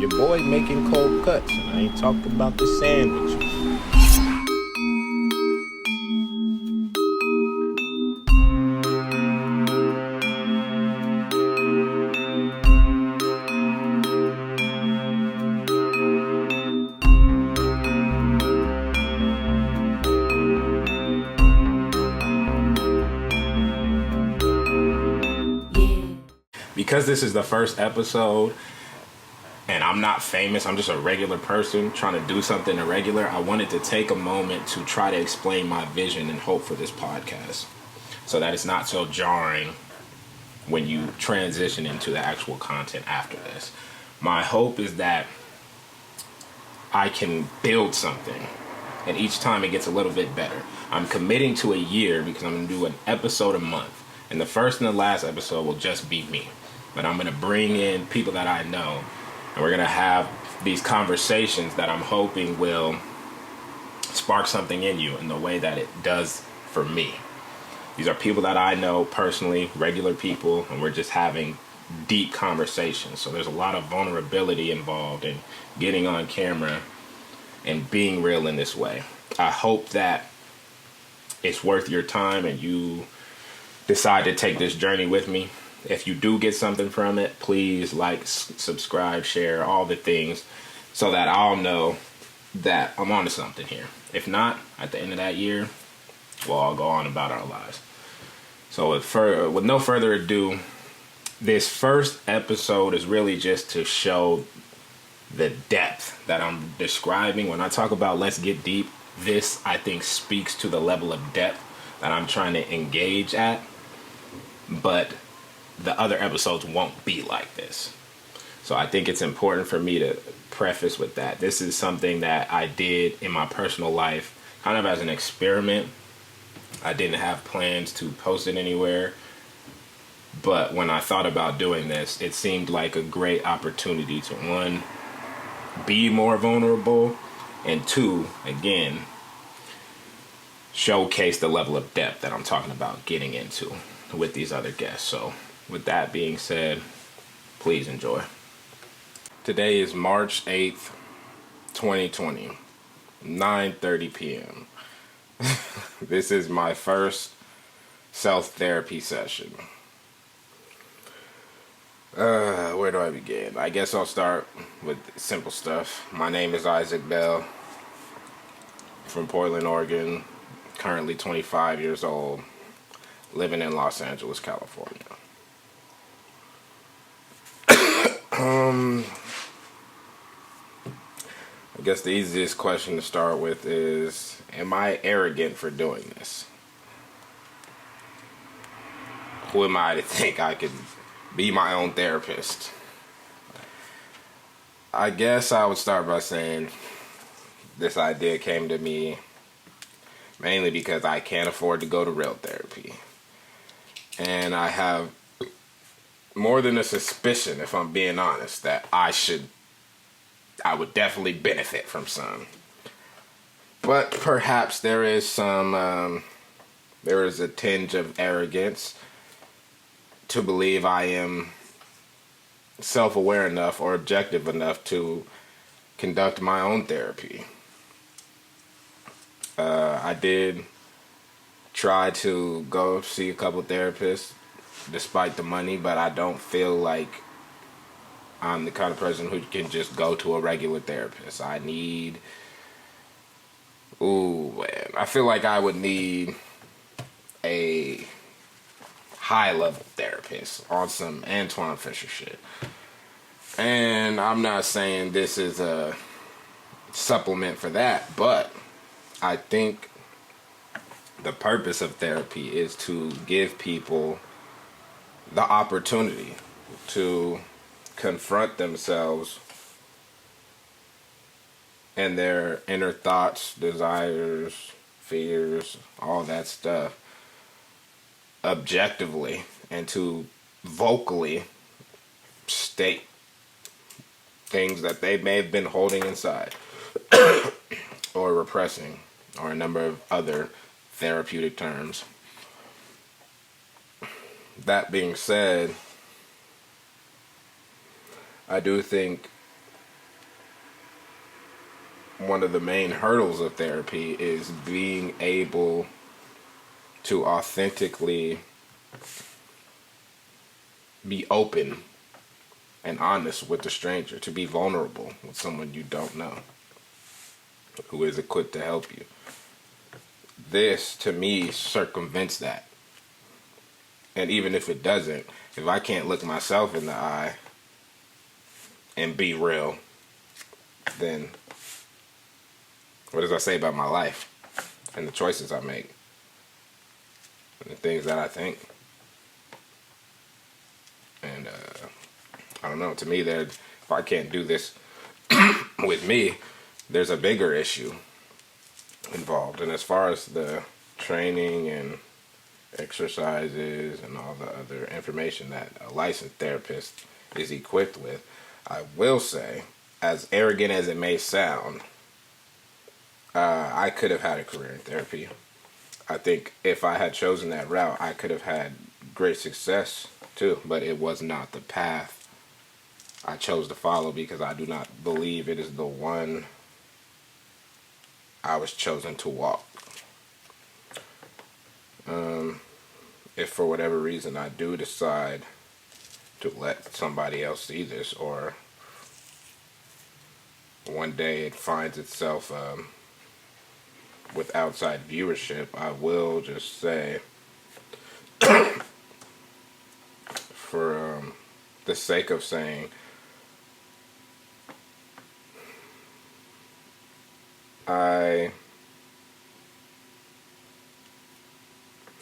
Your boy making cold cuts, and I ain't talking about the sandwiches. Because this is the first episode and I'm not famous, I'm just a regular person trying to do something irregular, I wanted to take a moment to try to explain my vision and hope for this podcast so that it's not so jarring when you transition into the actual content after this. My hope is that I can build something, and each time it gets a little bit better. I'm committing to a year because I'm going to do an episode a month, and the first and the last episode will just be me. But I'm going to bring in people that I know, and we're going to have these conversations that I'm hoping will spark something in you in the way that it does for me. These are people that I know personally, regular people, and we're just having deep conversations. So there's a lot of vulnerability involved in getting on camera and being real in this way. I hope that it's worth your time and you decide to take this journey with me. If you do get something from it, please like, subscribe, share, all the things so that I'll know that I'm onto something here. If not, at the end of that year, we'll all go on about our lives. So with no further ado, this first episode is really just to show the depth that I'm describing. When I talk about let's get deep, this, I think, speaks to the level of depth that I'm trying to engage at. But the other episodes won't be like this. So I think it's important for me to preface with that. This is something that I did in my personal life, kind of as an experiment. I didn't have plans to post it anywhere. But when I thought about doing this, it seemed like a great opportunity to, one, be more vulnerable, and two, again, showcase the level of depth that I'm talking about getting into with these other guests. So with that being said, please enjoy. Today is March 8th, 2020, 9:30 p.m. This is my first self-therapy session. Where do I begin? I guess I'll start with simple stuff. My name is Isaac Bell, from Portland, Oregon, currently 25 years old, living in Los Angeles, California. I guess the easiest question to start with is, am I arrogant for doing this? Who am I to think I could be my own therapist? I guess I would start by saying this idea came to me mainly because I can't afford to go to real therapy. And I have more than a suspicion, if I'm being honest, that I would definitely benefit from some. But perhaps there is a tinge of arrogance to believe I am self-aware enough or objective enough to conduct my own therapy. I did try to go see a couple therapists despite the money, but I don't feel like I'm the kind of person who can just go to a regular therapist. I feel like I would need a high-level therapist on some Antoine Fisher shit. And I'm not saying this is a supplement for that, but I think the purpose of therapy is to give people the opportunity to confront themselves and their inner thoughts, desires, fears, all that stuff objectively, and to vocally state things that they may have been holding inside or repressing, or a number of other therapeutic terms. That being said, I do think one of the main hurdles of therapy is being able to authentically be open and honest with the stranger, to be vulnerable with someone you don't know, who is equipped to help you. This, to me, circumvents that. And even if it doesn't, if I can't look myself in the eye and be real, then what does that say about my life and the choices I make and the things that I think? And I don't know, to me, if I can't do this with me, there's a bigger issue involved. And as far as the training and exercises and all the other information that a licensed therapist is equipped with, I will say, as arrogant as it may sound, I could have had a career in therapy. I think if I had chosen that route, I could have had great success too, but it was not the path I chose to follow, because I do not believe it is the one I was chosen to walk. If for whatever reason I do decide to let somebody else see this, or one day it finds itself with outside viewership, I will just say, for the sake of saying, I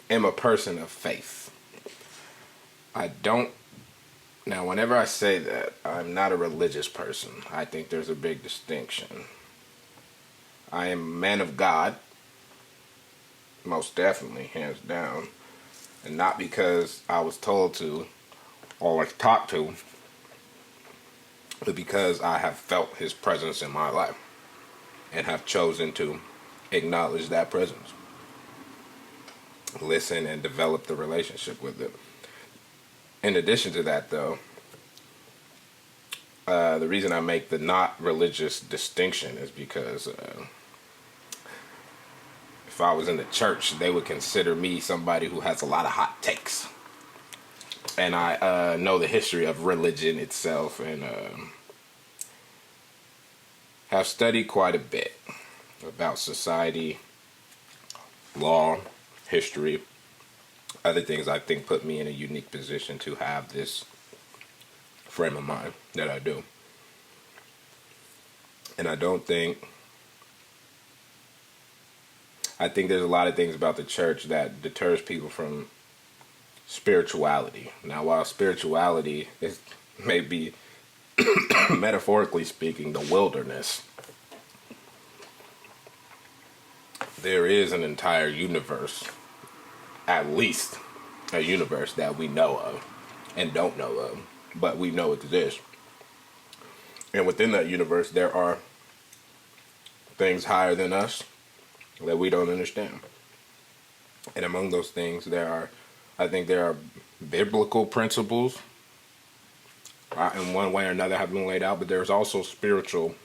am a person of faith. Now, whenever I say that, I'm not a religious person. I think there's a big distinction. I am a man of God, most definitely, hands down. And not because I was told to or was taught to, but because I have felt his presence in my life and have chosen to acknowledge that presence, listen, and develop the relationship with it. In addition to that, though, the reason I make the not religious distinction is because if I was in the church, they would consider me somebody who has a lot of hot takes. And I know the history of religion itself, and have studied quite a bit about society, law, history, other things I think put me in a unique position to have this frame of mind that I do. And I think there's a lot of things about the church that deters people from spirituality. Now, while spirituality is maybe, metaphorically speaking, the wilderness, there is an entire universe, at least a universe that we know of and don't know of, but we know it exists. And within that universe, there are things higher than us that we don't understand. And among those things, I think there are biblical principles in one way or another have been laid out, but there's also spiritual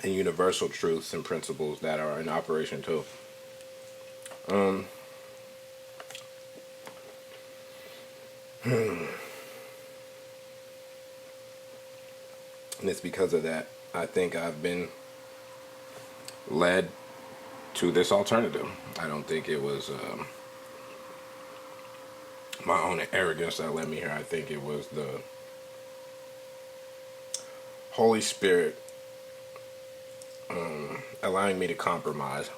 and universal truths and principles that are in operation too. And it's because of that I think I've been led to this alternative. I don't think it was my own arrogance that led me here. I think it was the Holy Spirit allowing me to compromise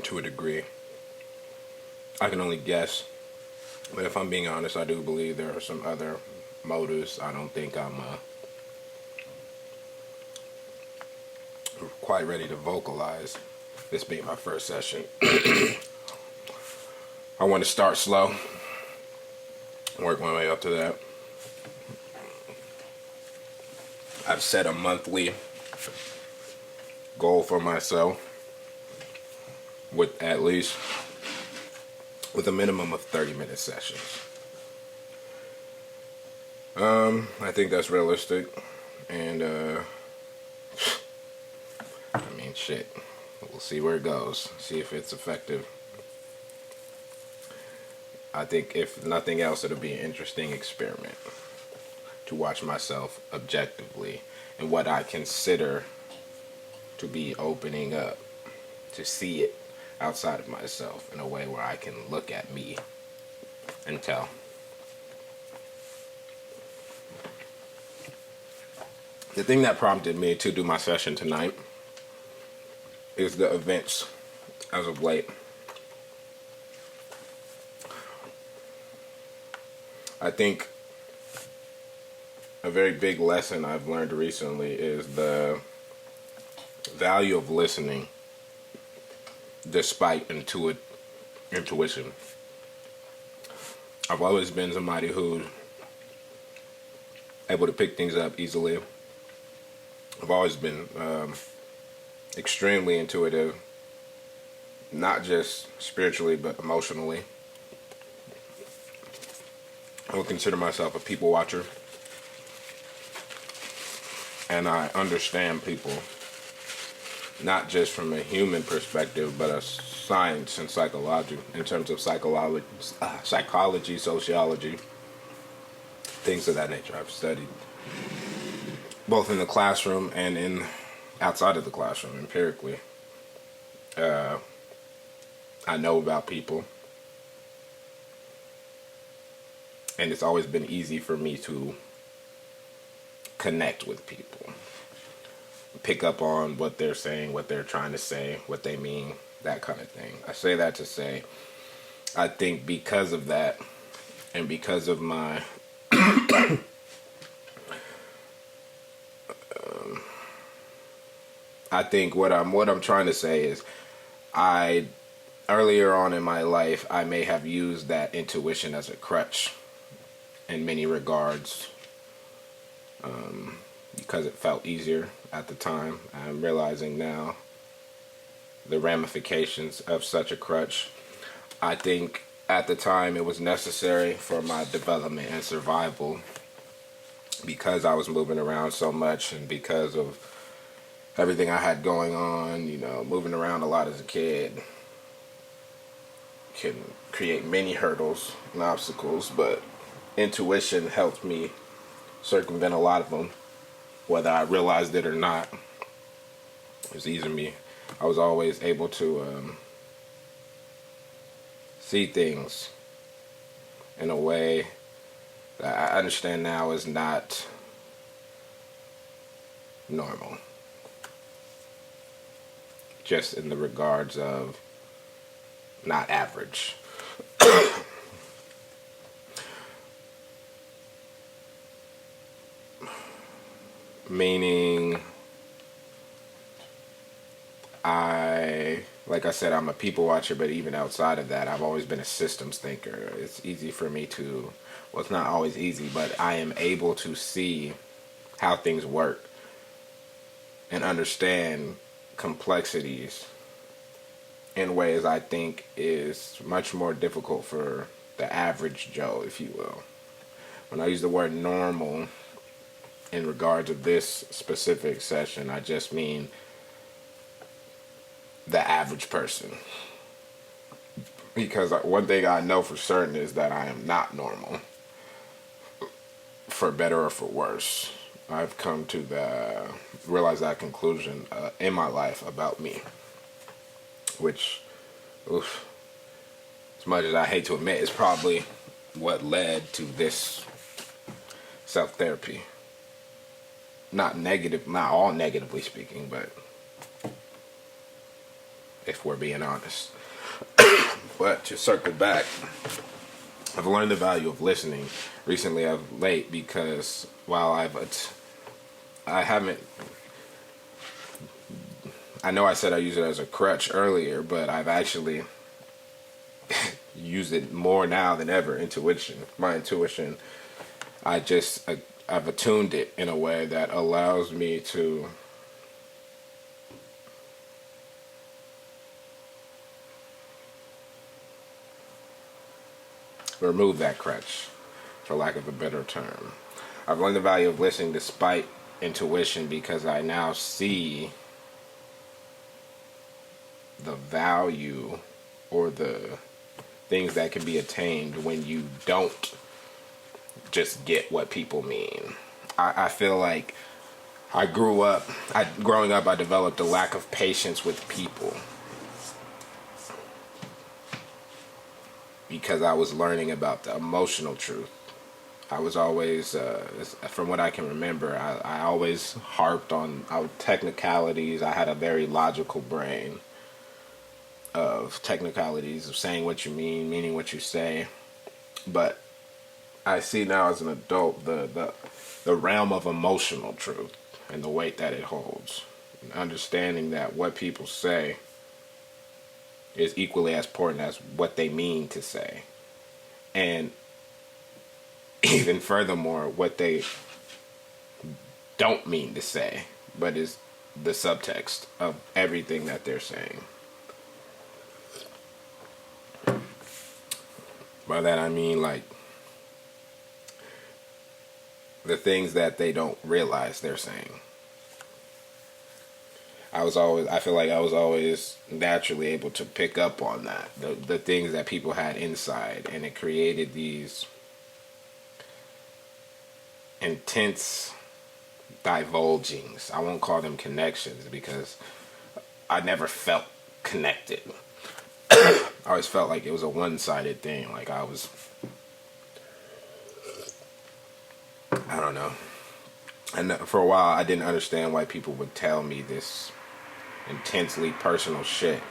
to a degree. I can only guess, but if I'm being honest, I do believe there are some other motives. I don't think I'm quite ready to vocalize, this being my first session. I want to start slow, work my way up to that. I've set a monthly goal for myself with a minimum of 30-minute sessions. I think that's realistic. And I mean, shit. We'll see where it goes. See if it's effective. I think if nothing else, it'll be an interesting experiment to watch myself objectively and what I consider to be opening up, to see it outside of myself in a way where I can look at me and tell. The thing that prompted me to do my session tonight is the events as of late. I think a very big lesson I've learned recently is the value of listening despite intuition. I've always been somebody who's able to pick things up easily. I've always been extremely intuitive, not just spiritually, but emotionally. I would consider myself a people watcher. And I understand people, not just from a human perspective, but a science and psychology, in terms of psychology, sociology, things of that nature. I've studied both in the classroom and in outside of the classroom, empirically. I know about people. And it's always been easy for me to connect with people, pick up on what they're saying, what they're trying to say, what they mean, that kind of thing. I say that to say, I think because of that, and because of my I think what I'm trying to say is, earlier on in my life, I may have used that intuition as a crutch in many regards, because it felt easier at the time. I'm realizing now the ramifications of such a crutch. I think at the time it was necessary for my development and survival, because I was moving around so much and because of everything I had going on, moving around a lot as a kid can create many hurdles and obstacles, but intuition helped me circumvent a lot of them, whether I realized it or not. It was easy to me. I was always able to see things in a way that I understand now is not normal. Just in the regards of not average. Meaning, like I said, I'm a people watcher, but even outside of that, I've always been a systems thinker. It's easy for me to, well, it's not always easy, but I am able to see how things work and understand complexities in ways I think is much more difficult for the average Joe, if you will. When I use the word normal in regards of this specific session, I just mean the average person. Because one thing I know for certain is that I am not normal, for better or for worse. I've come to realize that conclusion in my life about me, which, as much as I hate to admit, is probably what led to this self-therapy. Not all negatively speaking, but if we're being honest. But to circle back, I've learned the value of listening recently of late, because while I know I said I use it as a crutch earlier, but I've actually used it more now than ever. My intuition, I've attuned it in a way that allows me to remove that crutch, for lack of a better term. I've learned the value of listening despite intuition because I now see the value or the things that can be attained when you don't just get what people mean. I feel like growing up, I developed a lack of patience with people because I was learning about the emotional truth. I was always, from what I can remember, I always harped on technicalities. I had a very logical brain of technicalities of saying what you mean, meaning what you say. But I see now as an adult the realm of emotional truth and the weight that it holds. And understanding that what people say is equally as important as what they mean to say. And even furthermore, what they don't mean to say, but is the subtext of everything that they're saying. By that I mean like the things that they don't realize they're saying. I feel like I was always naturally able to pick up on that, the things that people had inside, and it created these intense divulgings. I won't call them connections because I never felt connected. I always felt like it was a one-sided thing. Like I don't know. And for a while, I didn't understand why people would tell me this intensely personal shit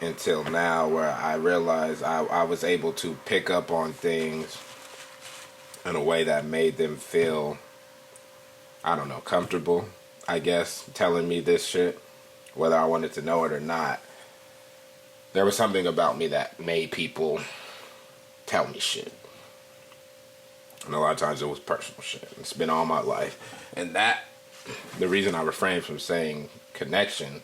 until now, where I realized I was able to pick up on things in a way that made them feel, I don't know, comfortable, I guess, telling me this shit, whether I wanted to know it or not. There was something about me that made people tell me shit. And a lot of times it was personal shit. It's been all my life. And the reason I refrain from saying connection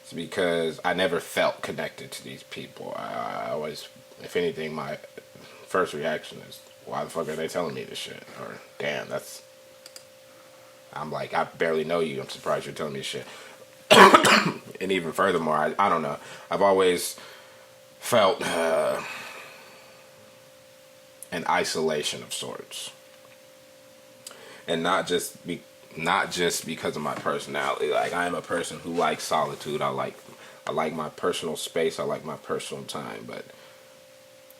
is because I never felt connected to these people. I always, if anything, my first reaction is, why the fuck are they telling me this shit? Or, damn, I'm like, I barely know you. I'm surprised you're telling me this shit. And even furthermore, I don't know. I've always felt an isolation of sorts, and not just because of my personality. Like I am a person who likes solitude. I like my personal space. I like my personal time, but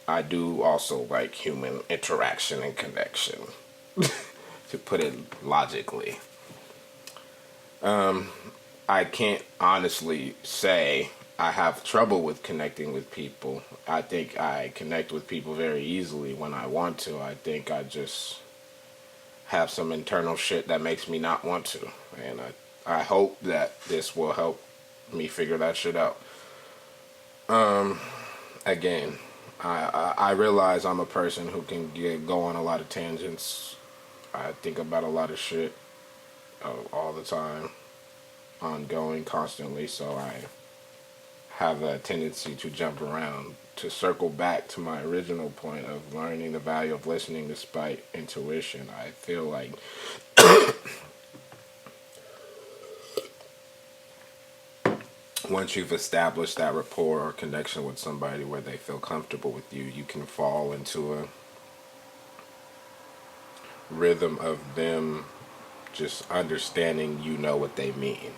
I do also like human interaction and connection. To put it logically. I can't honestly say I have trouble with connecting with people. I think I connect with people very easily when I want to. I think I just have some internal shit that makes me not want to. And I hope that this will help me figure that shit out. Again, I realize I'm a person who can go on a lot of tangents. I think about a lot of shit all the time, ongoing, constantly, so I have a tendency to jump around. To circle back to my original point of learning the value of listening despite intuition, I feel like once you've established that rapport or connection with somebody where they feel comfortable with you, you can fall into a rhythm of them just understanding you know what they mean.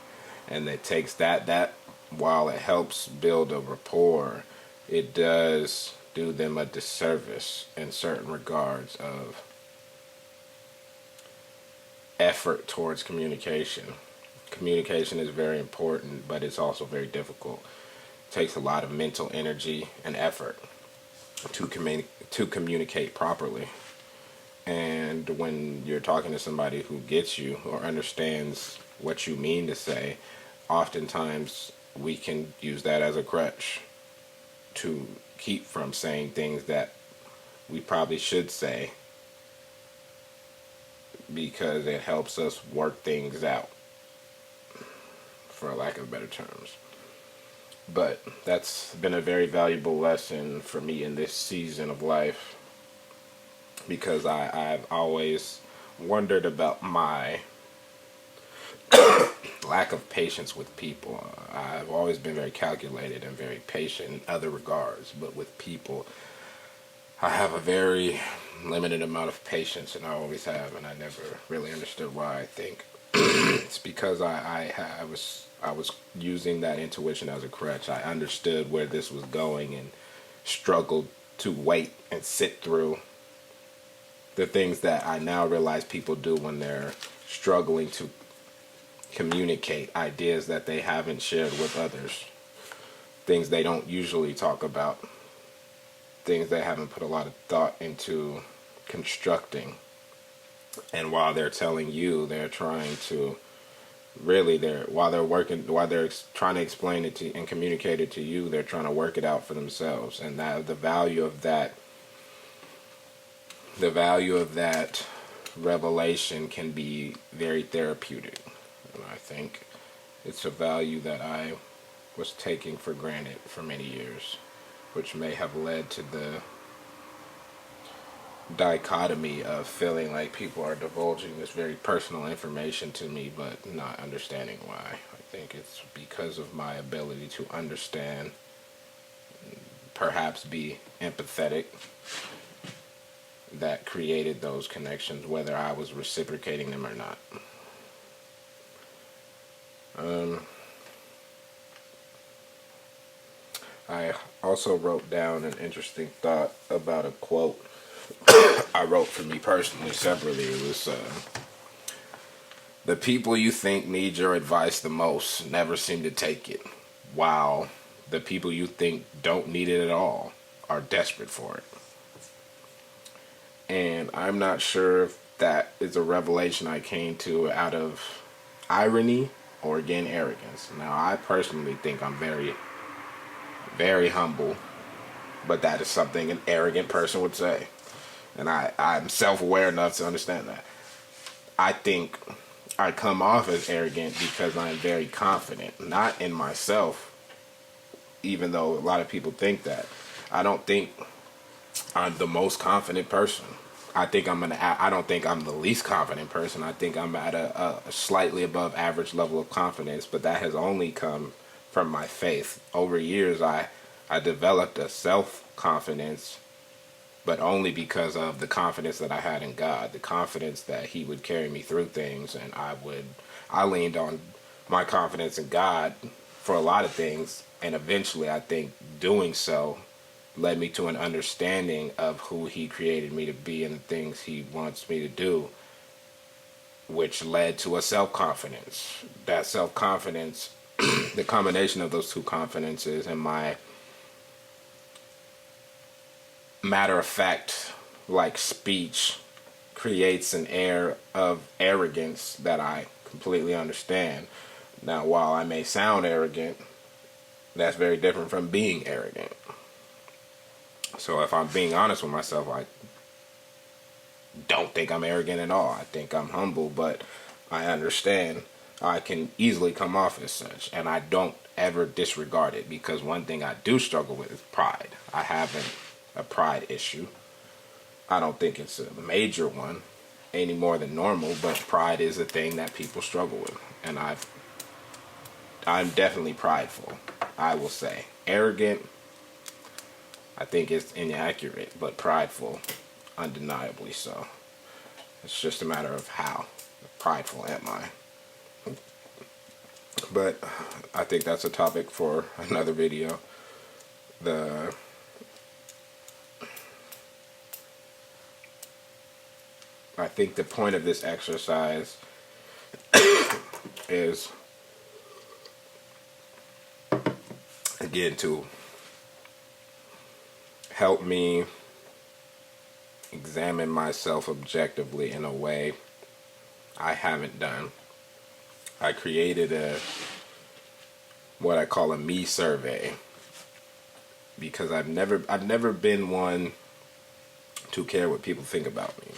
And it takes that while it helps build a rapport, it does do them a disservice in certain regards of effort towards communication. Communication is very important, but it's also very difficult. It takes a lot of mental energy and effort to communicate properly. And when you're talking to somebody who gets you or understands what you mean to say, oftentimes we can use that as a crutch to keep from saying things that we probably should say because it helps us work things out, for lack of better terms. But that's been a very valuable lesson for me in this season of life, because I've always wondered about my lack of patience with people. I've always been very calculated and very patient in other regards, but with people, I have a very limited amount of patience, and I always have, and I never really understood why. I think it's because I was using that intuition as a crutch. I understood where this was going and struggled to wait and sit through the things that I now realize people do when they're struggling to communicate ideas that they haven't shared with others, things they don't usually talk about, things they haven't put a lot of thought into constructing. And while they're telling you, they're trying to while they're trying to explain it to and communicate it to you, they're trying to work it out for themselves. And that the value of that revelation can be very therapeutic. And I think it's a value that I was taking for granted for many years, which may have led to the dichotomy of feeling like people are divulging this very personal information to me but not understanding why. I think it's because of my ability to understand, perhaps be empathetic, that created those connections, whether I was reciprocating them or not. I also wrote down an interesting thought about a quote I wrote for me personally separately. It was, the people you think need your advice the most never seem to take it, while the people you think don't need it at all are desperate for it. And I'm not sure if that is a revelation I came to out of irony or, again, arrogance. Now, I personally think I'm very, very humble, but that is something an arrogant person would say. And I'm self-aware enough to understand that. I think I come off as arrogant because I'm very confident, not in myself, even though a lot of people think that. I don't think I'm the most confident person. I don't think I'm the least confident person. I think I'm at a slightly above average level of confidence, but that has only come from my faith. Over years, I developed a self-confidence, but only because of the confidence that I had in God, the confidence that He would carry me through things, and I leaned on my confidence in God for a lot of things, and eventually I think doing so led me to an understanding of who He created me to be and the things He wants me to do, which led to a self-confidence. That self-confidence, the combination of those two confidences and my matter-of-fact like speech creates an air of arrogance that I completely understand. Now, while I may sound arrogant, that's very different from being arrogant. So if I'm being honest with myself, I don't think I'm arrogant at all. I think I'm humble, but I understand I can easily come off as such, and I don't ever disregard it, because one thing I do struggle with is pride. I have a pride issue. I don't think it's a major one any more than normal, but pride is a thing that people struggle with, and I'm definitely prideful, I will say. Arrogant, I think it's inaccurate, but prideful, undeniably so. It's just a matter of how prideful am I. But I think that's a topic for another video. I think the point of this exercise is, again, to help me examine myself objectively in a way I haven't done. I created what I call a me survey, because I've never been one to care what people think about me.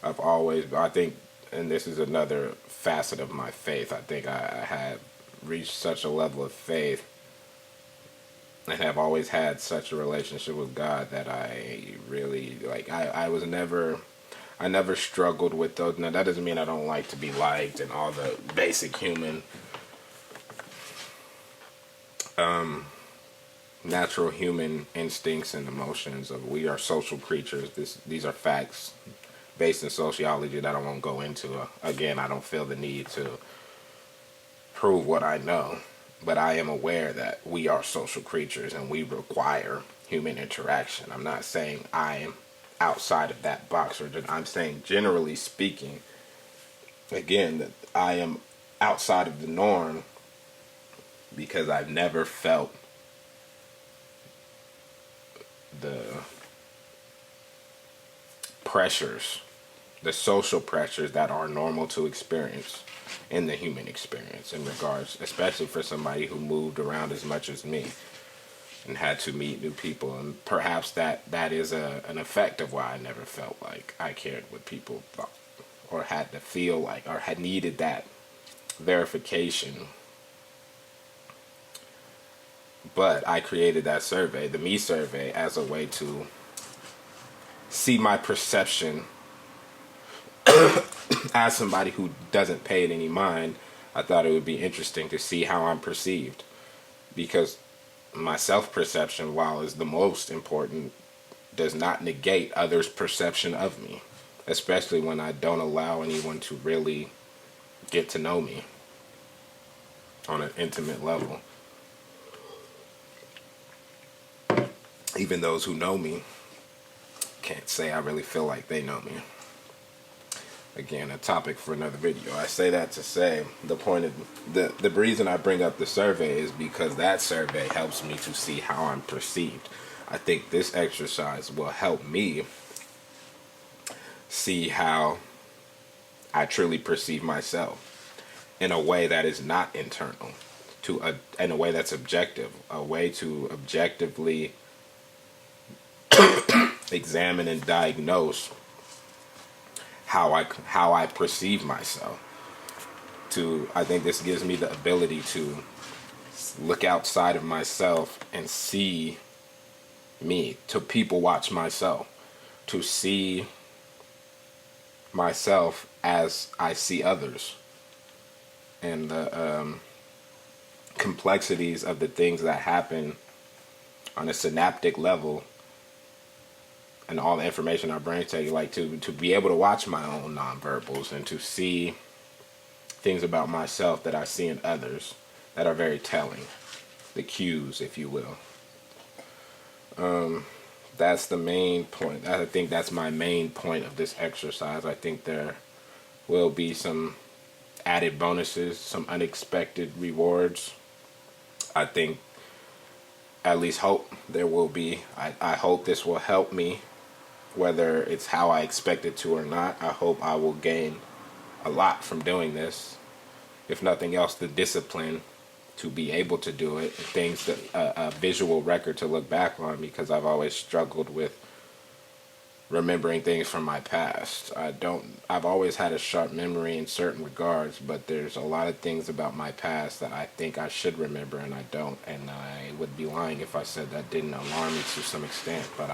I think, and this is another facet of my faith, I think I had reached such a level of faith and have always had such a relationship with God that I really, I was never, I never struggled with those. Now that doesn't mean I don't like to be liked and all the basic human, natural human instincts and emotions of we are social creatures. These are facts based in sociology that I won't go into. Again, I don't feel the need to prove what I know, but I am aware that we are social creatures and we require human interaction. I'm not saying I am outside of that box, or I'm saying generally speaking, again, that I am outside of the norm because I've never felt the pressures, the social pressures that are normal to experience in the human experience in regards, especially for somebody who moved around as much as me and had to meet new people. And perhaps that is an effect of why I never felt like I cared what people thought or had to feel like or had needed that verification. But I created that survey, the Me survey, as a way to see my perception as somebody who doesn't pay it any mind. I thought it would be interesting to see how I'm perceived, because my self-perception, while is the most important, does not negate others' perception of me, especially when I don't allow anyone to really get to know me on an intimate level. Even those who know me can't say I really feel like they know me. Again, a topic for another video. I say that to say the point of the reason I bring up the survey is because that survey helps me to see how I'm perceived. I think this exercise will help me see how I truly perceive myself in a way that is not internal, in a way that's objective, a way to objectively examine and diagnose how I perceive myself. I think this gives me the ability to look outside of myself and see me, to people watch myself, to see myself as I see others, and the complexities of the things that happen on a synaptic level and all the information our brains take, like to be able to watch my own nonverbals and to see things about myself that I see in others that are very telling, the cues, if you will. That's the main point. I think that's my main point of this exercise. I think there will be some added bonuses, some unexpected rewards. I think, at least hope there will be. I hope this will help me, whether it's how I expect it to or not. I hope I will gain a lot from doing this. If nothing else, the discipline to be able to do it, things that a visual record to look back on, because I've always struggled with remembering things from my past. I've always had a sharp memory in certain regards, but there's a lot of things about my past that I think I should remember and I don't, and I would be lying if I said that didn't alarm me to some extent, but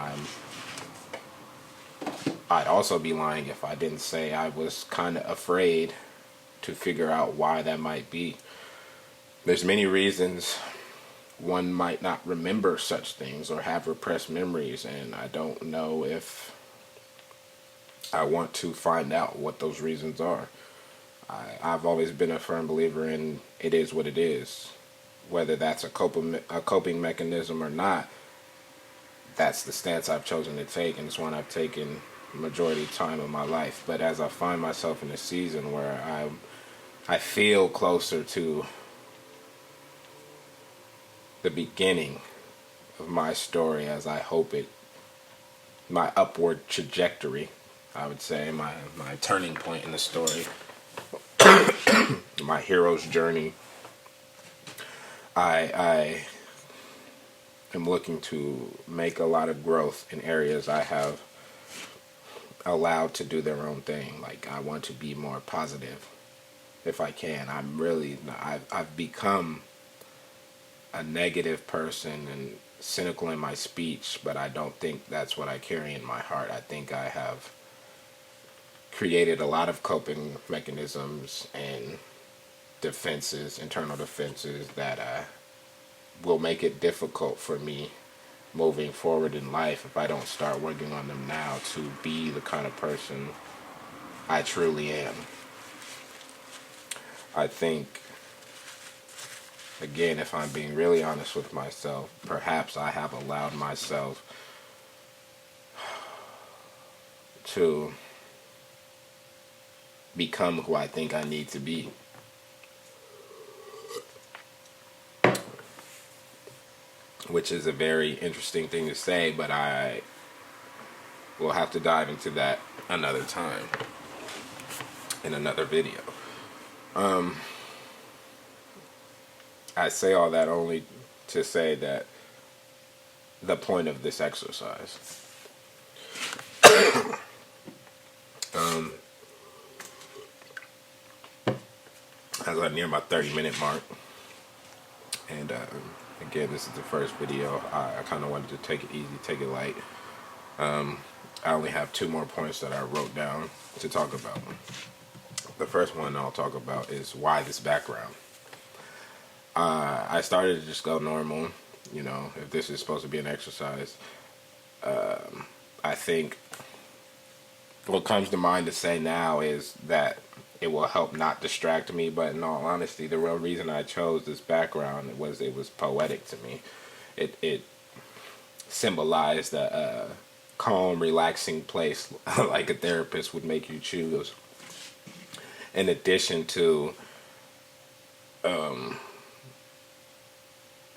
I'd also be lying if I didn't say I was kind of afraid to figure out why that might be. There's many reasons one might not remember such things or have repressed memories, and I don't know if I want to find out what those reasons are. I've always been a firm believer in it is what it is. Whether that's a coping mechanism or not, that's the stance I've chosen to take, and it's one I've taken majority time of my life. But as I find myself in a season where I feel closer to the beginning of my story, as I hope it, my upward trajectory, I would say, my turning point in the story, my hero's journey, I am looking to make a lot of growth in areas I have allowed to do their own thing. Like, I want to be more positive if I can. I've become a negative person and cynical in my speech, but I don't think that's what I carry in my heart. I think I have created a lot of coping mechanisms and defenses, internal defenses that will make it difficult for me moving forward in life if I don't start working on them now to be the kind of person I truly am. I think, again, if I'm being really honest with myself, perhaps I have allowed myself to become who I think I need to be. Which is a very interesting thing to say, but I will have to dive into that another time in another video. I say all that only to say that the point of this exercise, as I near my 30-minute mark, and again, this is the first video. I kind of wanted to take it easy, take it light. I only have 2 more points that I wrote down to talk about. The first one I'll talk about is why this background. I started to just go normal, if this is supposed to be an exercise. I think what comes to mind to say now is that it will help not distract me, but in all honesty, the real reason I chose this background was it was poetic to me. It symbolized a calm, relaxing place like a therapist would make you choose. In addition to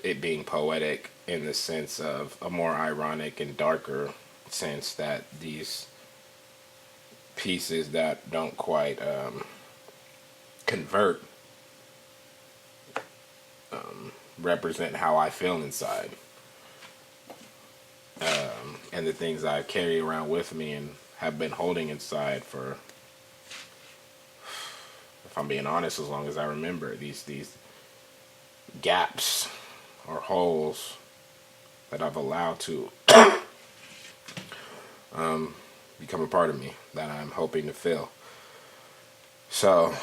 it being poetic in the sense of a more ironic and darker sense that these pieces that don't quite convert represent how I feel inside, and the things I carry around with me and have been holding inside for, if I'm being honest, as long as I remember, these gaps or holes that I've allowed to become a part of me that I'm hoping to fill. So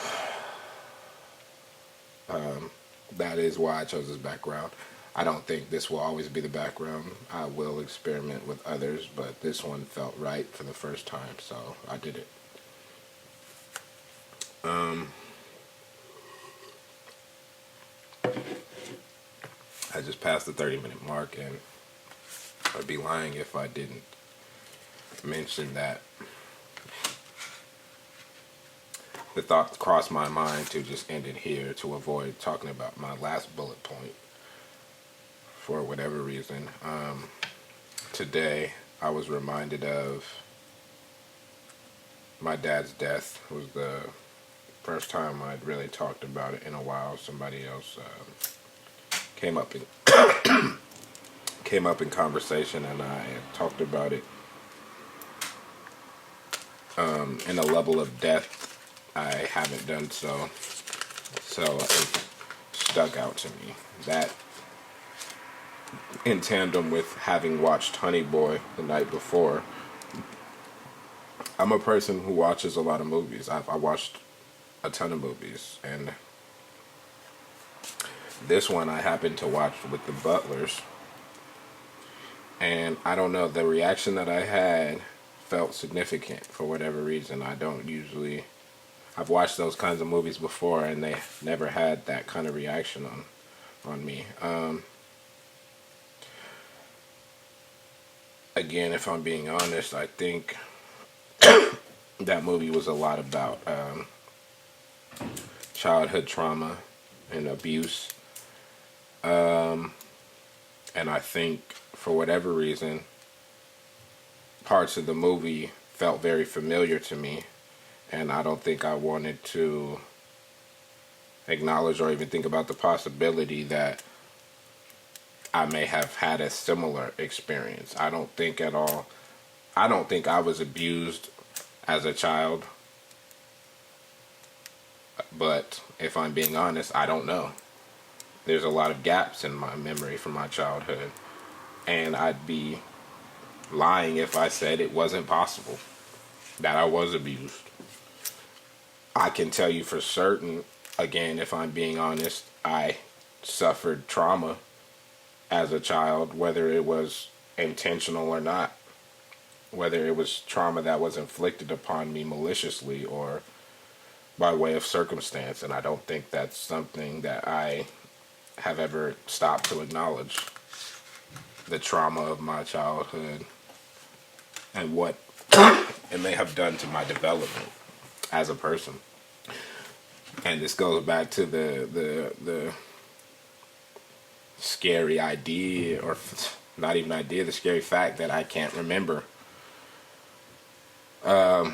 that is why I chose this background. I don't think this will always be the background. I will experiment with others, but this one felt right for the first time, so I did it. I just passed the 30-minute mark, and I'd be lying if I didn't mention that the thought crossed my mind to just end it here to avoid talking about my last bullet point for whatever reason. Today I was reminded of my dad's death. It was the first time I'd really talked about it in a while. Somebody else came up in conversation, and I talked about it in a level of depth I haven't done so it stuck out to me. That, in tandem with having watched Honey Boy the night before. I'm a person who watches a lot of movies. I watched a ton of movies, and this one I happened to watch with the Butlers, and I don't know, the reaction that I had felt significant for whatever reason. I've watched those kinds of movies before, and they never had that kind of reaction on me. Again, if I'm being honest, I think that movie was a lot about childhood trauma and abuse. And I think, for whatever reason, parts of the movie felt very familiar to me, and I don't think I wanted to acknowledge or even think about the possibility that I may have had a similar experience. I don't think I was abused as a child, but if I'm being honest, I don't know. There's a lot of gaps in my memory from my childhood, and I'd be lying if I said it wasn't possible that I was abused. I can tell you for certain, again, if I'm being honest, I suffered trauma as a child, whether it was intentional or not, whether it was trauma that was inflicted upon me maliciously or by way of circumstance. And I don't think that's something that I have ever stopped to acknowledge. The trauma of my childhood and what it may have done to my development as a person. And this goes back to the scary idea, or not even idea, the scary fact that I can't remember. I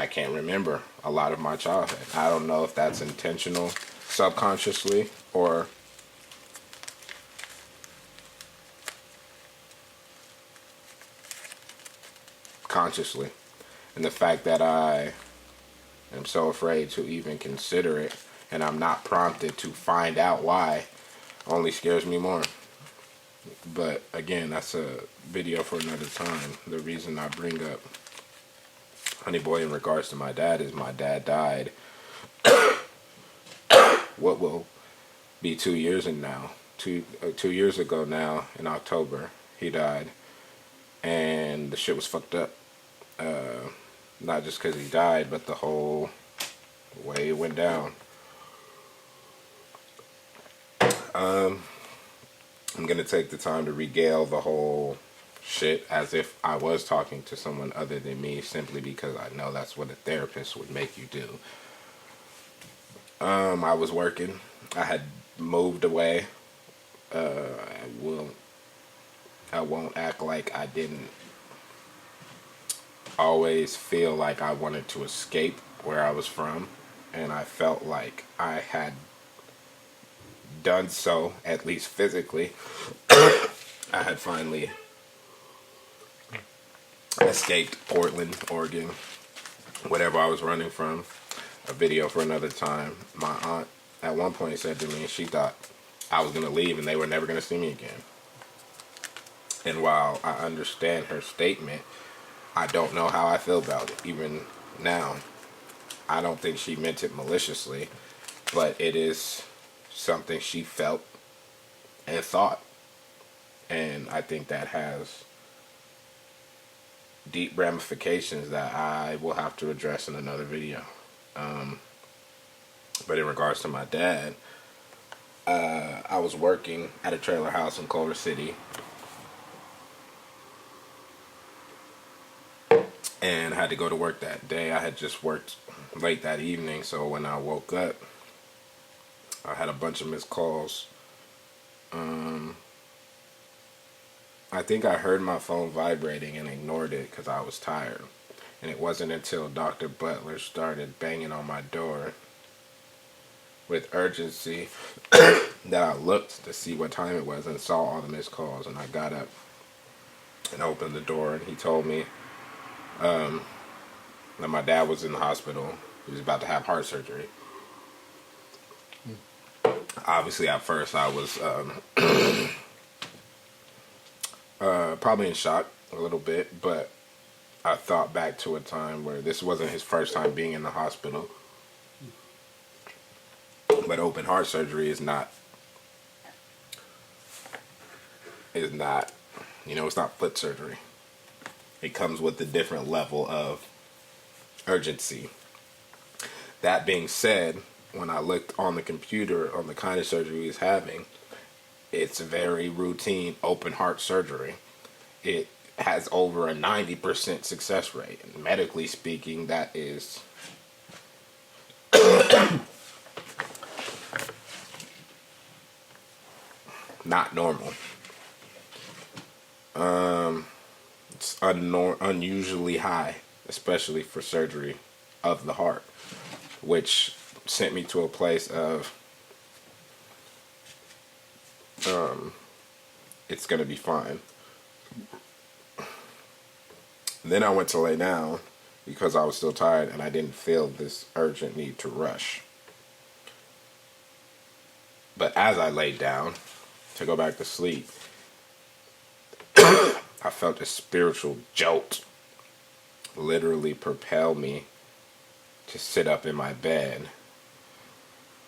can't remember a lot of my childhood. I don't know if that's intentional, subconsciously, or consciously. And the fact that I am so afraid to even consider it, and I'm not prompted to find out why, only scares me more. But again, that's a video for another time. The reason I bring up Honey Boy in regards to my dad is my dad died what will be 2 years and now. 2 years ago now, in October, he died. And the shit was fucked up. Not just because he died, but the whole way it went down. I'm going to take the time to regale the whole shit as if I was talking to someone other than me, simply because I know that's what a therapist would make you do. I was working. I had moved away. I won't act like I didn't always feel like I wanted to escape where I was from, and I felt like I had done so, at least physically. I had finally escaped Portland, Oregon, whatever I was running from. A video for another time. My aunt at one point said to me she thought I was going to leave and they were never going to see me again. And while I understand her statement, I don't know how I feel about it. Even now, I don't think she meant it maliciously, but it is something she felt and thought. And I think that has deep ramifications that I will have to address in another video. But in regards to my dad, I was working at a trailer house in Culver City, and I had to go to work that day. I had just worked late that evening, so when I woke up, I had a bunch of missed calls. I think I heard my phone vibrating and ignored it because I was tired. And it wasn't until Dr. Butler started banging on my door with urgency that I looked to see what time it was and saw all the missed calls. And I got up and opened the door, and he told me that my dad was in the hospital. He was about to have heart surgery. Obviously, at first, I was probably in shock a little bit, but I thought back to a time where this wasn't his first time being in the hospital. But open heart surgery is not, it's not foot surgery. It comes with a different level of urgency. That being said, when I looked on the computer on the kind of surgery he's having, it's very routine open heart surgery. It has over a 90% success rate. And medically speaking, that is not normal. It's unusually high, especially for surgery of the heart, which sent me to a place of it's gonna be fine. Then I went to lay down because I was still tired and I didn't feel this urgent need to rush. But as I laid down to go back to sleep, I felt a spiritual jolt literally propel me to sit up in my bed,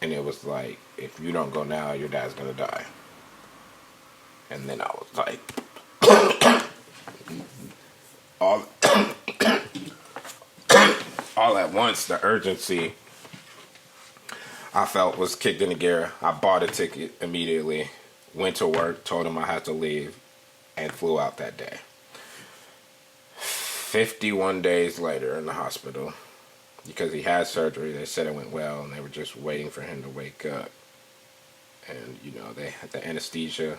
and it was like, if you don't go now, your dad's gonna die. And then I was like, all all at once, the urgency I felt was kicked into gear. I bought a ticket immediately, went to work, told him I had to leave, and flew out that day. 51 days later in the hospital, because he had surgery, they said it went well, and they were just waiting for him to wake up. And, you know, the anesthesia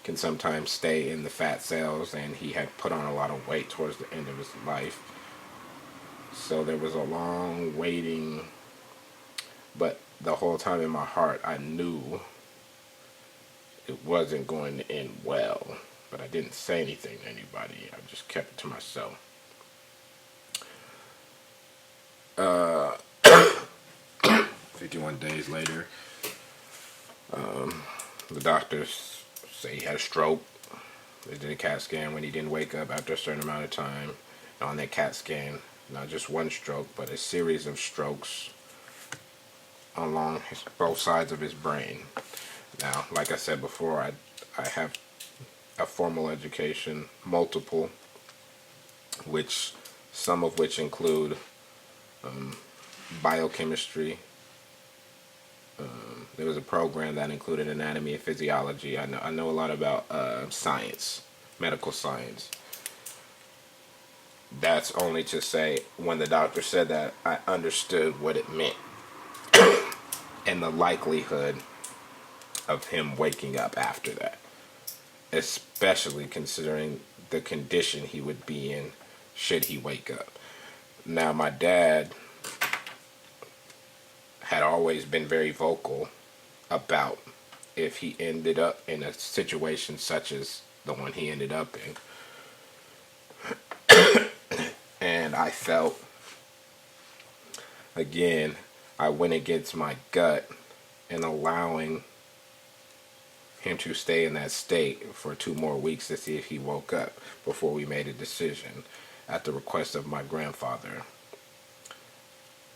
can sometimes stay in the fat cells, and he had put on a lot of weight towards the end of his life. So there was a long waiting, but the whole time in my heart, I knew it wasn't going to end well. But I didn't say anything to anybody. I just kept it to myself. 51 days later, the doctors say he had a stroke. They did a CAT scan when he didn't wake up after a certain amount of time. And on that CAT scan, not just one stroke, but a series of strokes along both sides of his brain. Now, like I said before, I have a formal education, multiple, which some of which include biochemistry. There was a program that included anatomy and physiology. I know a lot about science, medical science. That's only to say, when the doctor said that, I understood what it meant and the likelihood of him waking up after that, especially considering the condition he would be in should he wake up. Now, my dad had always been very vocal about if he ended up in a situation such as the one he ended up in. And I felt, again, I went against my gut in allowing him to stay in that state for 2 more weeks to see if he woke up before we made a decision at the request of my grandfather.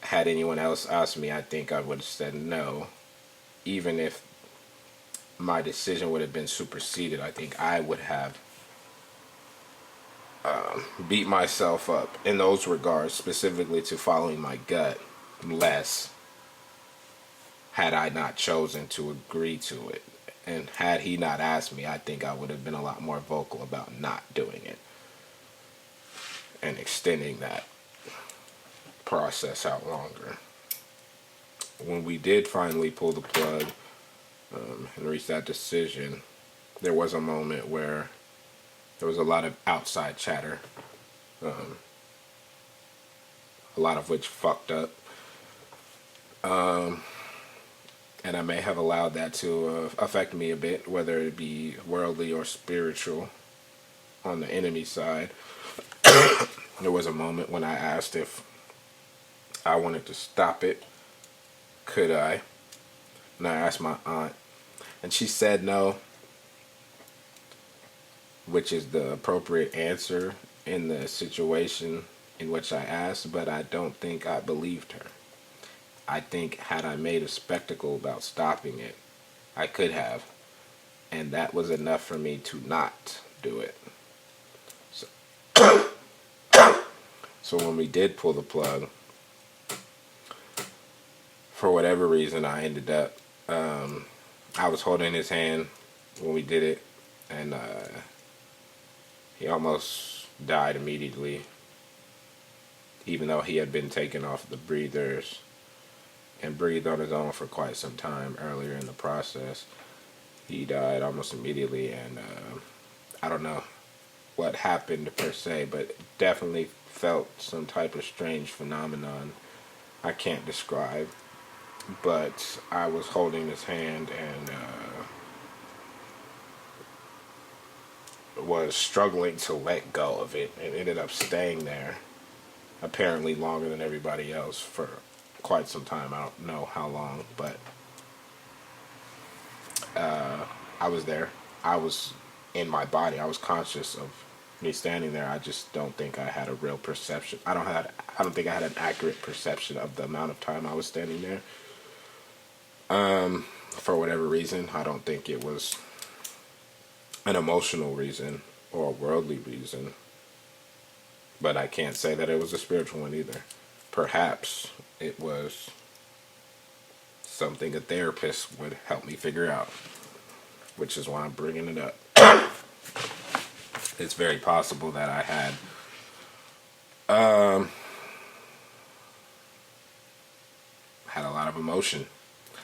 Had anyone else asked me, I think I would have said no. Even if my decision would have been superseded, I think I would have beat myself up in those regards, specifically to following my gut, less had I not chosen to agree to it. And had he not asked me, I think I would have been a lot more vocal about not doing it and extending that process out longer. When we did finally pull the plug and reach that decision, there was a moment where there was a lot of outside chatter, a lot of which fucked up. And I may have allowed that to affect me a bit, whether it be worldly or spiritual on the enemy side. There was a moment when I asked if I wanted to stop it. Could I? And I asked my aunt, and she said no, which is the appropriate answer in the situation in which I asked, but I don't think I believed her. I think had I made a spectacle about stopping it, I could have, and that was enough for me to not do it. So when we did pull the plug, for whatever reason, I ended up, I was holding his hand when we did it, and he almost died immediately, even though he had been taken off the breathers and breathed on his own for quite some time earlier in the process. He died almost immediately, and I don't know what happened per se, but definitely felt some type of strange phenomenon I can't describe. But I was holding his hand and was struggling to let go of it, and ended up staying there, apparently longer than everybody else, for quite some time. I don't know how long, but I was there. I was in my body. I was conscious of me standing there, I just don't think I had a real perception. I don't think I had an accurate perception of the amount of time I was standing there. For whatever reason, I don't think it was an emotional reason or a worldly reason. But I can't say that it was a spiritual one either. Perhaps it was something a therapist would help me figure out, which is why I'm bringing it up. It's very possible that I had a lot of emotion.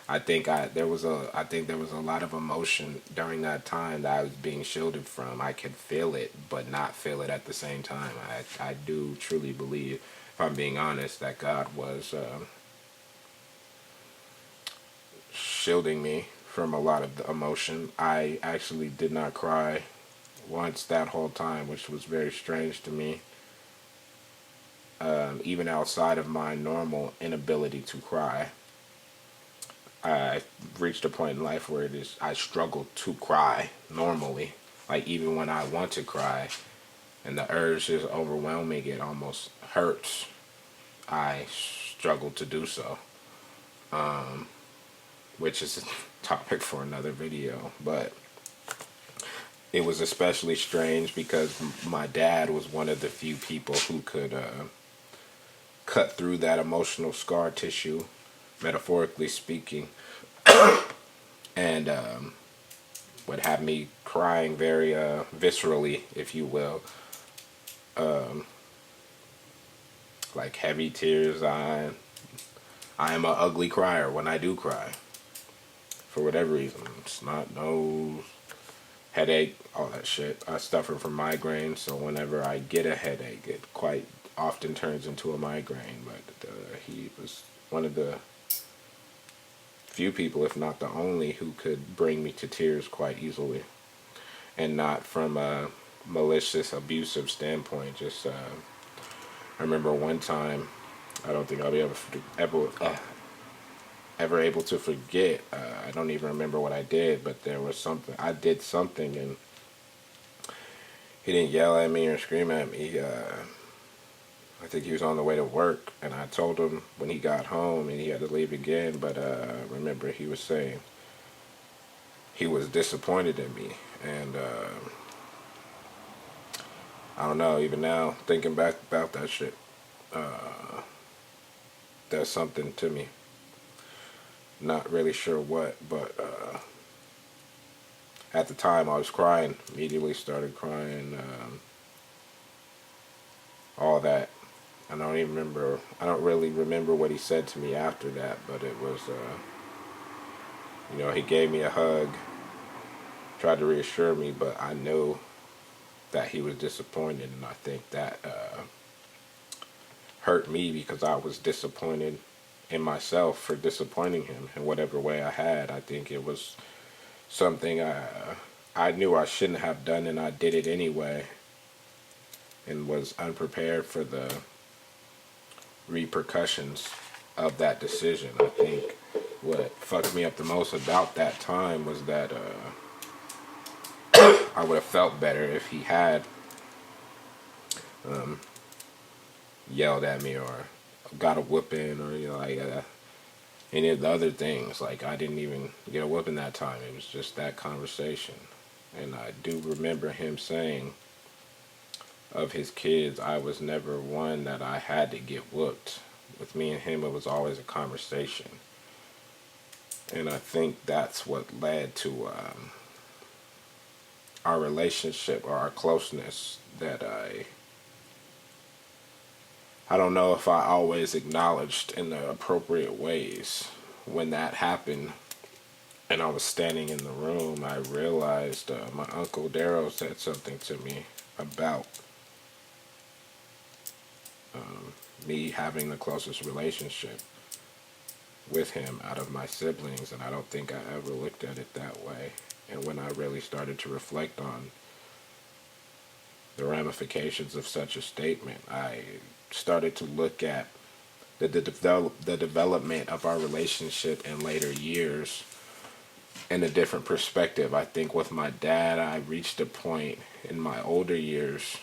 I think there was a lot of emotion during that time that I was being shielded from. I could feel it, but not feel it at the same time. I do truly believe, if I'm being honest, that God was shielding me from a lot of the emotion. I actually did not cry once that whole time, which was very strange to me. Even outside of my normal inability to cry, I reached a point in life where I struggle to cry normally. Like even when I want to cry and the urge is overwhelming, it almost hurts. I struggle to do so, which is a topic for another video. But it was especially strange because my dad was one of the few people who could cut through that emotional scar tissue, metaphorically speaking, and would have me crying very viscerally, if you will, like heavy tears. I am an ugly crier when I do cry, for whatever reason. It's not nose, headache, all that shit. I suffer from migraines, so whenever I get a headache, it quite often turns into a migraine. But he was one of the few people, if not the only, who could bring me to tears quite easily, and not from a malicious, abusive standpoint. Just I remember one time, I don't think I'll be ever able to forget. I don't even remember what I did, but there was something. I did something, and he didn't yell at me or scream at me. I think he was on the way to work, and I told him when he got home, and he had to leave again. But I remember he was saying he was disappointed in me, and I don't know. Even now, thinking back about that shit, does something to me. Not really sure what, but at the time I was crying. Immediately started crying. All that. I don't even remember. I don't really remember what he said to me after that, but it was, he gave me a hug, tried to reassure me, but I knew that he was disappointed, and I think that hurt me because I was disappointed in myself for disappointing him in whatever way I had. I think it was something I knew I shouldn't have done, and I did it anyway, and was unprepared for the repercussions of that decision. I think what fucked me up the most about that time was that I would have felt better if he had yelled at me or got a whooping or any of the other things. Like I didn't even get a whooping that time. It was just that conversation, and I do remember him saying of his kids, I was never one that I had to get whooped. With me and him, it was always a conversation. And I think that's what led to our relationship or our closeness, that I don't know if I always acknowledged in the appropriate ways. When that happened and I was standing in the room, I realized my Uncle Darrow said something to me about me having the closest relationship with him out of my siblings, and I don't think I ever looked at it that way. And when I really started to reflect on the ramifications of such a statement, I started to look at the development of our relationship in later years in a different perspective. I think with my dad, I reached a point in my older years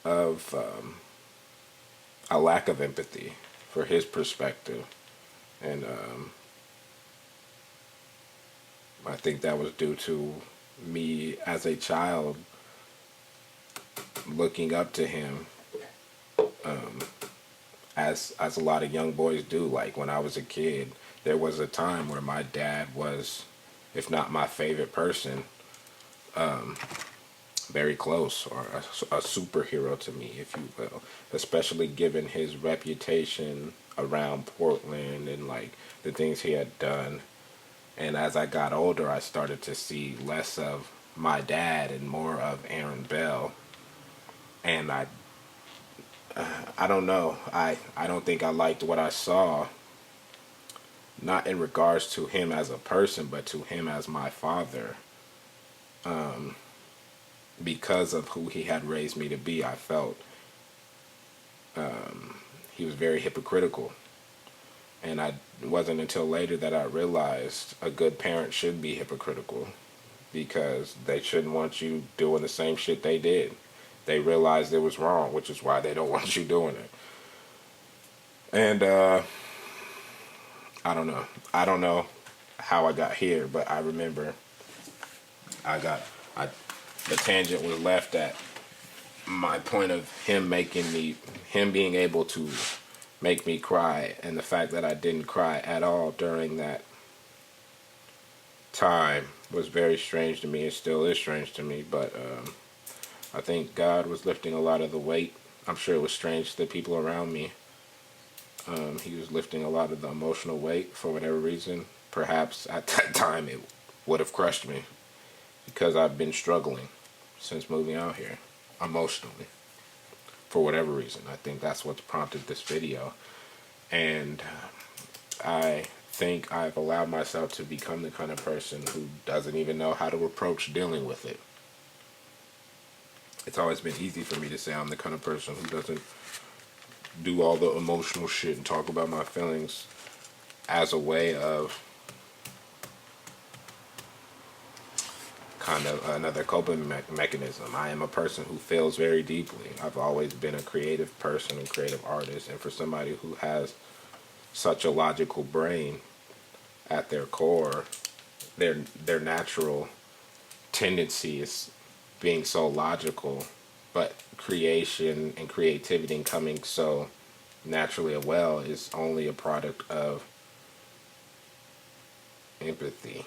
of a lack of empathy for his perspective. And I think that was due to me as a child looking up to him, as a lot of young boys do. Like when I was a kid, there was a time where my dad was, if not my favorite person, very close, or a superhero to me, if you will, especially given his reputation around Portland and like the things he had done. And as I got older, I started to see less of my dad and more of Aaron Bell. And I don't know. I don't think I liked what I saw, not in regards to him as a person, but to him as my father. Because of who he had raised me to be, I felt he was very hypocritical. And it wasn't until later that I realized a good parent should be hypocritical, because they shouldn't want you doing the same shit they did. They realized it was wrong, which is why they don't want you doing it. And I don't know. I don't know how I got here, but I remember I the tangent was left at my point of him being able to make me cry, and the fact that I didn't cry at all during that time was very strange to me. It still is strange to me, but I think God was lifting a lot of the weight. I'm sure it was strange to the people around me. He was lifting a lot of the emotional weight for whatever reason. Perhaps at that time it would have crushed me, because I've been struggling since moving out here emotionally for whatever reason. I think that's what's prompted this video. And I think I've allowed myself to become the kind of person who doesn't even know how to approach dealing with it. It's always been easy for me to say I'm the kind of person who doesn't do all the emotional shit and talk about my feelings as a way of kind of another coping mechanism. I am a person who feels very deeply. I've always been a creative person and creative artist, and for somebody who has such a logical brain at their core, their natural tendency is being so logical, but creation and creativity and coming so naturally well is only a product of empathy,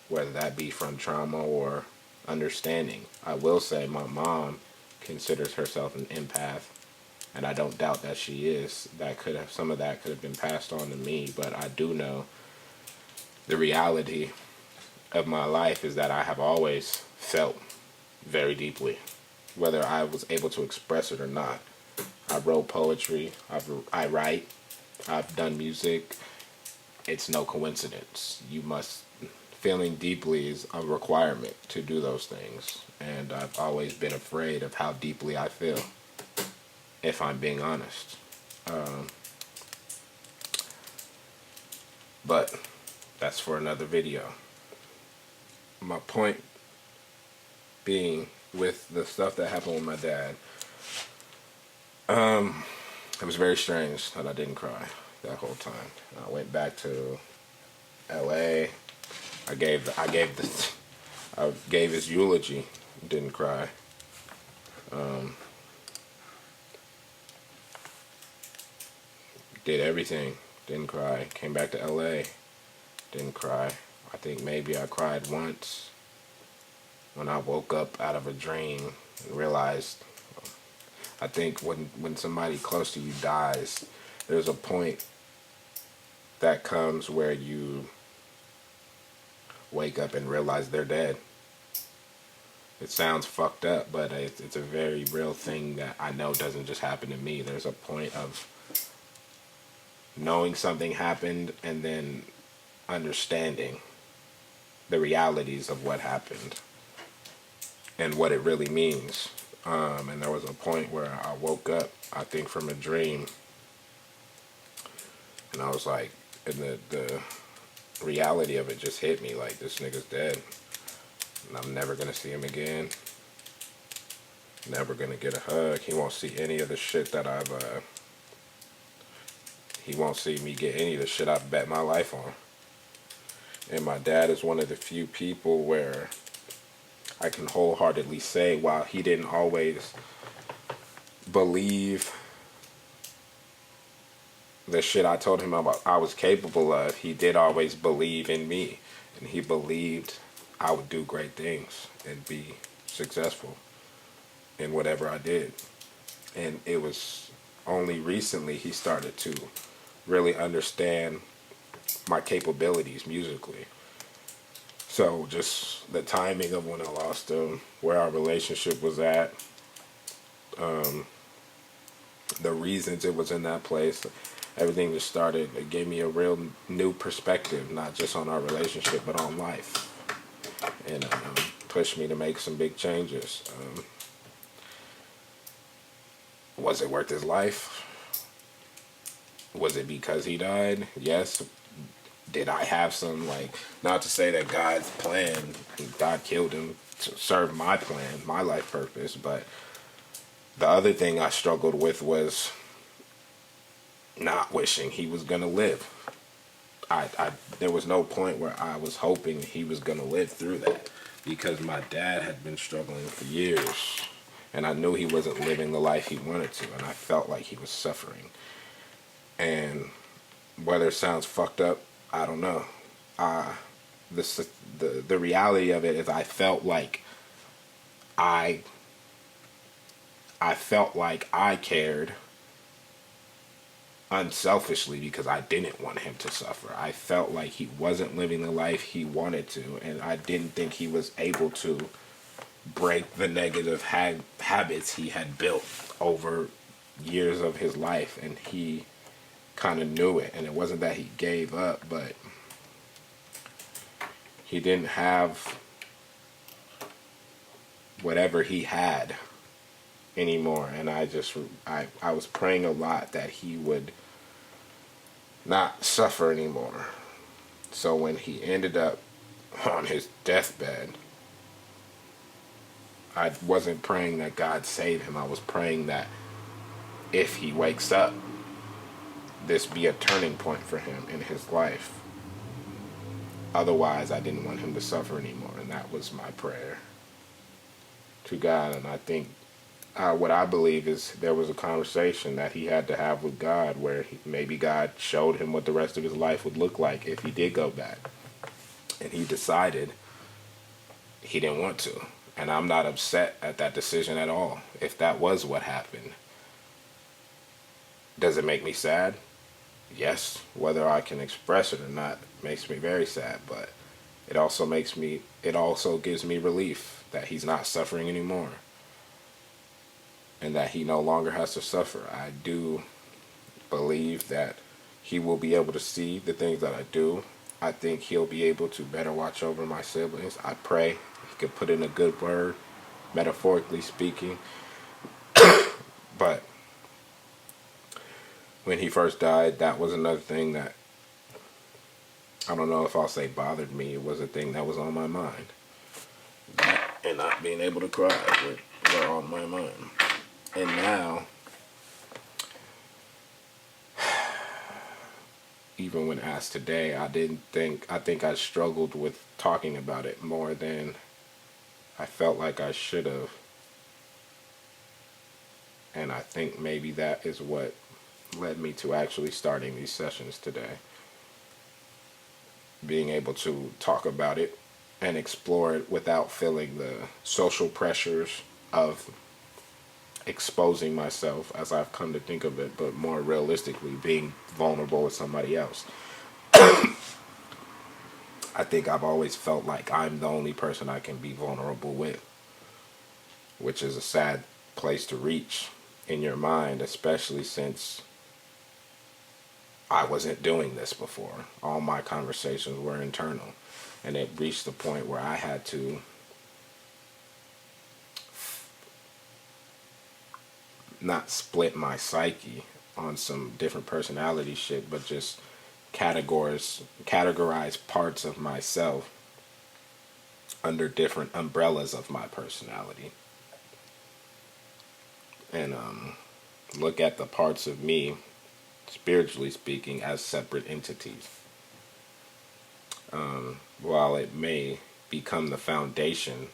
whether that be from trauma or understanding. I will say my mom considers herself an empath, and I don't doubt that she is. Some of that could have been passed on to me, but I do know the reality of my life is that I have always felt very deeply, whether I was able to express it or not. I wrote poetry, I write, I've done music. It's no coincidence. Feeling deeply is a requirement to do those things. And I've always been afraid of how deeply I feel, if I'm being honest. But that's for another video. My point being, with the stuff that happened with my dad, it was very strange that I didn't cry that whole time. I went back to LA. I gave his eulogy, didn't cry. Did everything, didn't cry. Came back to LA, didn't cry. I think maybe I cried once when I woke up out of a dream and realized, I think when somebody close to you dies, there's a point that comes where you wake up and realize they're dead. It sounds fucked up, but it's a very real thing that I know doesn't just happen to me. There's a point of knowing something happened and then understanding the realities of what happened and what it really means. And there was a point where I woke up, I think, from a dream, and I was like, and the reality of it just hit me, like, this nigga's dead, and I'm never gonna see him again. Never gonna get a hug. He won't see any of the shit that he won't see me get any of the shit I've bet my life on. And my dad is one of the few people where I can wholeheartedly say, while he didn't always believe the shit I told him about I was capable of, he did always believe in me. And he believed I would do great things and be successful in whatever I did. And it was only recently he started to really understand my capabilities musically. So just the timing of when I lost him, where our relationship was at, the reasons it was in that place, everything just started. It gave me a real new perspective, not just on our relationship, but on life. And pushed me to make some big changes. Was it worth his life? Was it because he died? Yes. Did I have some, like, not to say that God's plan, God killed him to serve my plan, my life purpose, but the other thing I struggled with was not wishing he was going to live. There was no point where I was hoping he was going to live through that, because my dad had been struggling for years, and I knew he wasn't living the life he wanted to, and I felt like he was suffering. And whether it sounds fucked up, I don't know. The reality of it is I felt like I felt like I cared unselfishly because I didn't want him to suffer. I felt like he wasn't living the life he wanted to, and I didn't think he was able to break the negative habits he had built over years of his life, and he kind of knew it. And it wasn't that he gave up, but he didn't have whatever he had anymore. And I was praying a lot that he would not suffer anymore. So when he ended up on his deathbed, I wasn't praying that God save him. I was praying that if he wakes up, this be a turning point for him in his life. Otherwise, I didn't want him to suffer anymore, and that was my prayer to God. And I think what I believe is there was a conversation that he had to have with God where maybe God showed him what the rest of his life would look like if he did go back. And he decided he didn't want to. And I'm not upset at that decision at all, if that was what happened. Does it make me sad? Yes. Whether I can express it or not makes me very sad, but it also gives me relief that he's not suffering anymore, and that he no longer has to suffer. I do believe that he will be able to see the things that I do. I think he'll be able to better watch over my siblings. I pray he could put in a good word, metaphorically speaking. But when he first died, that was another thing that, I don't know if I'll say bothered me. It was a thing that was on my mind. That and not being able to cry were on my mind. And now, even when asked today, I think I struggled with talking about it more than I felt like I should have. And I think maybe that is what led me to actually starting these sessions today. Being able to talk about it and explore it without feeling the social pressures of exposing myself, as I've come to think of it, but more realistically being vulnerable with somebody else. I think I've always felt like I'm the only person I can be vulnerable with, which is a sad place to reach in your mind, especially since I wasn't doing this before. All my conversations were internal, and it reached the point where I had to not split my psyche on some different personality shit, but just categorize parts of myself under different umbrellas of my personality. and look at the parts of me, spiritually speaking, as separate entities. While it may become the foundation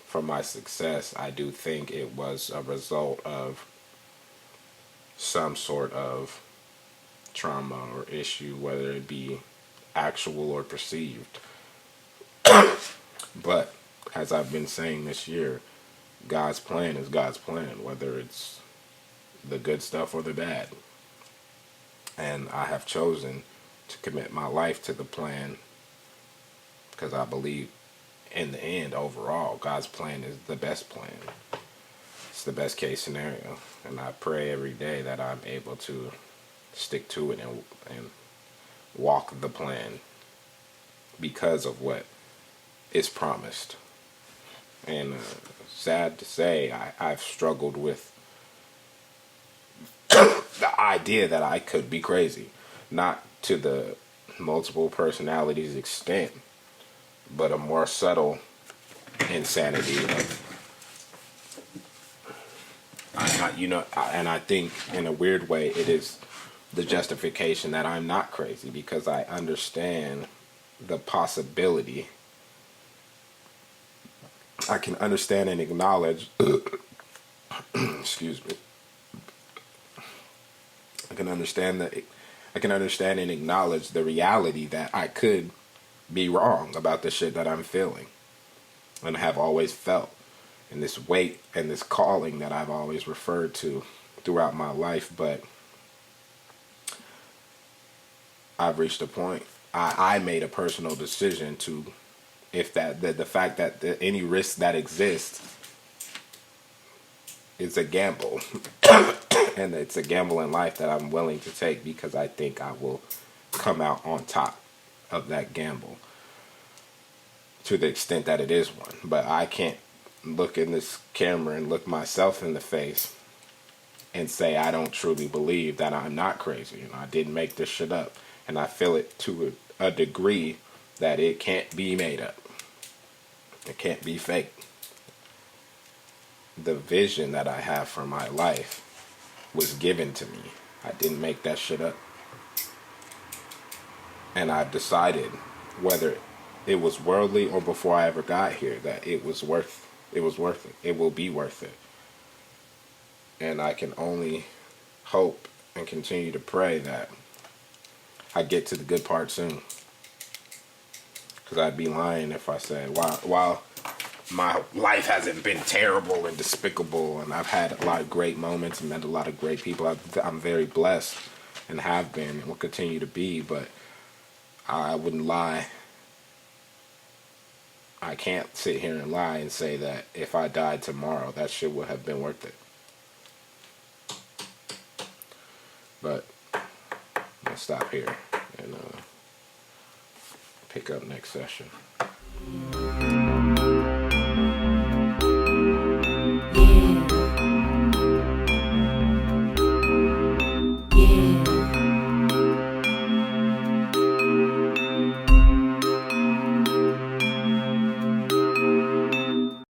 for my success, I do think it was a result of some sort of trauma or issue, whether it be actual or perceived. But as I've been saying this year, God's plan is God's plan, whether it's the good stuff or the bad. And I have chosen to commit my life to the plan because I believe in the end, overall, God's plan is the best plan. It's the best case scenario. And I pray every day that I'm able to stick to it and walk the plan because of what is promised. And sad to say, I've struggled with the idea that I could be crazy. Not to the multiple personalities extent, but a more subtle insanity of, and I think in a weird way it is the justification that I'm not crazy, because I understand the possibility. I can understand and acknowledge excuse me. I can understand and acknowledge the reality that I could be wrong about the shit that I'm feeling and have always felt, and this weight and this calling that I've always referred to throughout my life. But I've reached a point. I made a personal decision to, if the fact that any risk that exists is a gamble, and it's a gamble in life that I'm willing to take because I think I will come out on top of that gamble, to the extent that it is one. But I can't look in this camera and look myself in the face and say I don't truly believe that I'm not crazy and I didn't make this shit up. And I feel it to a degree that it can't be made up. It can't be fake. The vision that I have for my life was given to me. I didn't make that shit up. And I've decided, whether it was worldly or before I ever got here, that it was worth it. It will be worth it. And I can only hope and continue to pray that I get to the good part soon. Because I'd be lying if I said, while my life hasn't been terrible and despicable, and I've had a lot of great moments and met a lot of great people, I'm very blessed and have been and will continue to be, but I wouldn't lie. I can't sit here and lie and say that if I died tomorrow, that shit would have been worth it. But I'll stop here and pick up next session.